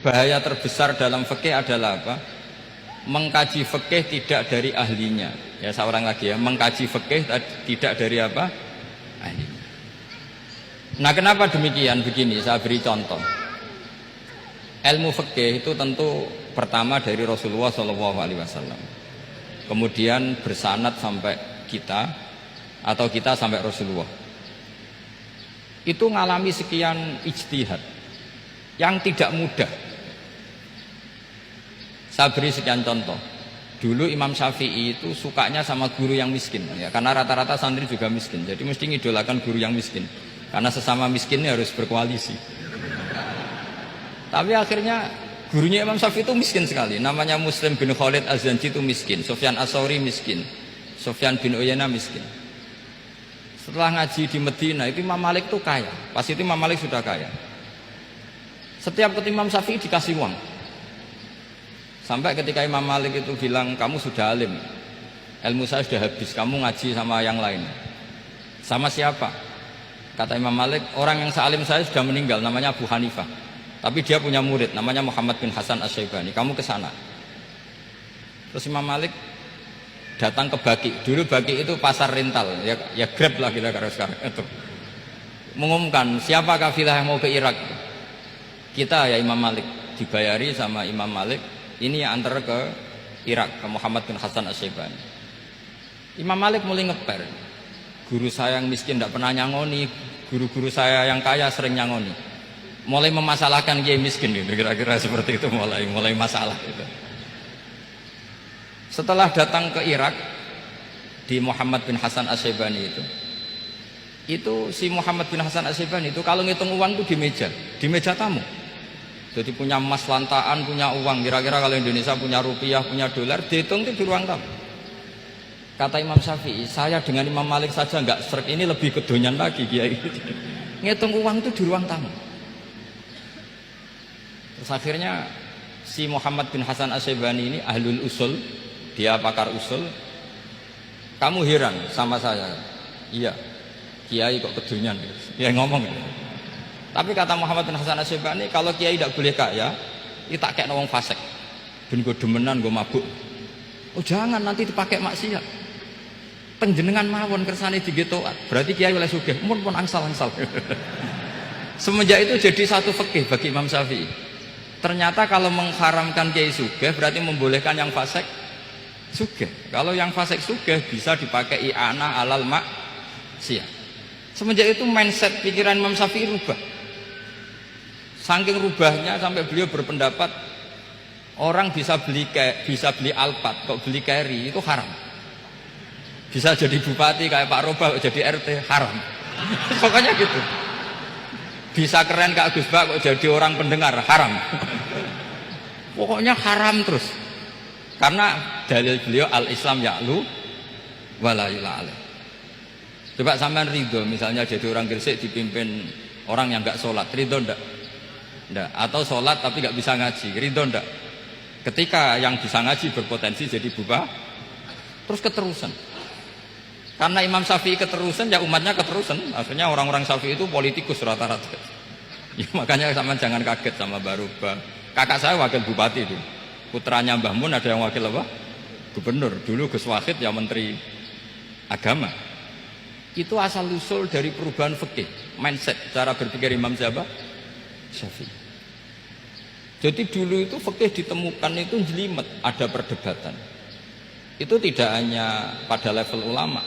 bahaya terbesar dalam fikih adalah apa? Mengkaji fikih tidak dari ahlinya. Ya, seorang lagi ya, mengkaji fikih tidak dari apa? Ahlinya. Nah, kenapa demikian? Begini, saya beri contoh. Ilmu fikih itu tentu pertama dari Rasulullah SAW. Kemudian bersanad sampai kita atau kita sampai Rasulullah. Itu ngalami sekian ijtihad yang tidak mudah. Saya beri sekian contoh. Dulu Imam Syafi'i itu sukanya sama guru yang miskin ya, karena rata-rata santri juga miskin. Jadi mesti ngidolakan guru yang miskin. Karena sesama miskinnya harus berkoalisi. Tapi akhirnya gurunya Imam Syafi'i itu miskin sekali. Namanya Muslim bin Khalid Az-Zanji itu miskin, Sufyan As-Tsauri miskin, Sufyan bin Uyainah miskin. Setelah ngaji di Medina itu Imam Malik itu kaya. Pas itu Imam Malik sudah kaya. Setiap ketemu Imam Syafi'i dikasih uang. Sampai ketika Imam Malik itu bilang, kamu sudah alim, ilmu saya sudah habis, kamu ngaji sama yang lain. Sama siapa? Kata Imam Malik, orang yang sealim saya sudah meninggal, namanya Abu Hanifah. Tapi dia punya murid, namanya Muhammad bin Hasan Asy-Syaibani, kamu ke sana. Terus Imam Malik datang ke Baki. Dulu Baki itu pasar rental, ya Grab lah kita sekarang itu. Mengumumkan, siapa kafilah yang mau ke Irak? Kita ya Imam Malik, dibayari sama Imam Malik. Ini yang antar ke Irak, ke Muhammad bin Hasan Asy-Syaibani. Imam Malik mulai ngeper. Guru saya yang miskin tidak pernah nyangoni, guru-guru saya yang kaya sering nyangoni. Mulai memasalahkan kiai miskin gitu, kira-kira seperti itu mulai masalah gitu. Setelah datang ke Irak di Muhammad bin Hasan Asy-Syaibani itu si Muhammad bin Hasan Asy-Syaibani itu kalau ngitung uang itu di meja tamu. Jadi punya emas lantaan, punya uang. Kira-kira kalau Indonesia punya rupiah, punya dolar, dihitung itu di ruang tamu. Kata Imam Syafi'i, saya dengan Imam Malik saja enggak serik, ini lebih kedonyan lagi kiai. Ngitung uang itu di ruang tamu. Terus akhirnya si Muhammad bin Hasan Asy-Syaibani ini ahlul usul, dia pakar usul. Kamu heran sama saya? Iya, kiai kok kedonyan. Dia ngomong gitu. Tapi kata Muhammad bin Hasan Asy-Syaibani, kalau kiai tidak boleh kaya, itu tak kayak wong fasik. Ben gue demenan, gue mabuk. Oh jangan, nanti dipakai maksiat. Penjenengan mawon kersane digetoat. Berarti kiai oleh sugih, mun pun angsal-angsal. Semenjak itu jadi satu fikih bagi Imam Syafi'i. Ternyata kalau mengharamkan kiai sugih berarti membolehkan yang fasik sugih. Kalau yang fasik sugih bisa dipakai i'anah alal maksiat. Semenjak itu mindset pikiran Imam Syafi'i rubah. Saking rubahnya sampai beliau berpendapat orang bisa beli Alphard, kok beli carry itu haram. Bisa jadi bupati kayak Pak Roba, kok jadi RT haram. Pokoknya gitu. Bisa keren Kak Gus Bak, kok jadi orang pendengar haram. Pokoknya haram terus. Karena dalil beliau al-Islam ya'lu wala yula alaih. Coba sampean ridho misalnya jadi orang Gresik dipimpin orang yang enggak sholat, ridho ndak? Ndak. Atau sholat tapi enggak bisa ngaji, ridho ndak? Ketika yang bisa ngaji berpotensi jadi buba, terus keterusan. Karena Imam Syafi'i keterusan, ya umatnya keterusan. Akhirnya orang-orang Syafi'i itu politikus rata-rata. Ya, makanya sama jangan kaget sama Baruba. Kakak saya wakil bupati itu. Putranya Mbah Mun ada yang wakil apa? Gubernur. Dulu Gus Wahid ya menteri agama. Itu asal usul dari perubahan fikih, mindset, cara berpikir Imam Syafi'i. Jadi dulu itu fikih ditemukan itu jelimet, ada perdebatan. Itu tidak hanya pada level ulama,